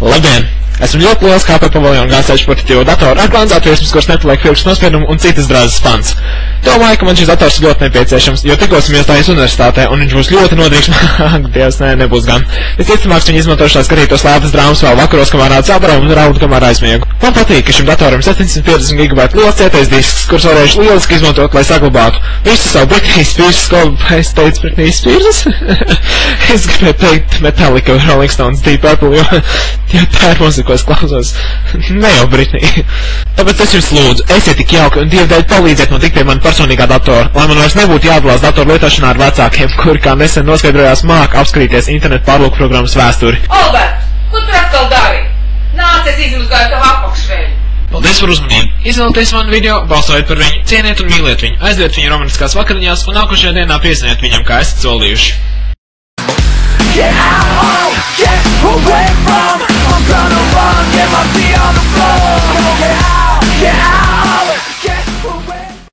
Labdien! Esmu ļoti liels KP paviljona G6 portatīvo datoru ar glānzētu virsmas, kurš nepaliek pirkstu nospiedumu un citas drāzes fans. Domāju, ka man šis dators ir ļoti nepieciešams, jo tikko esmu iestājies universitātē un viņš būs ļoti noderīgs. Dievs, nebūs gan. Visticamāk, viņu izmantošanā skatītos lētas drāmas vēl vakaros, kamēr nāc aparaum un raudu, kamēr aizmiegu. Man patīk, ka šim datoram 750 GB liels cietais disks, kurus varēšu lieliski izmantot, lai saglabātu visu savu Britney Spears skolu. Es teicu Britney Spears? Es gribēju teikt Metallica vai Rolling Stones Deep Purple, jo tā ir mūzika, ko es klausos. Ne jau Britney. Tāpēc es jums lūdzu, esiet tik jauki un Dievdēļ palīdziet man tikt pie man personīgā datora, lai man vairs nebūtu jāatbalsta datoru lietošanā ar vecākiem, kuri kā nesen noskaidrojās māk apskatīties internetu pārlūku programmas vēsturi. Albert, ko tu atkal dari? Nāc, es izmazgāju tavu apakšveļu. Paldies par uzmanību! Izvēlieties manu video, balsojiet par viņu, cieniet un mīliet viņu, aiziet viņu romantiskās vakariņās un nākošajā dienā piezvaniet viņam, kā esat solījuši.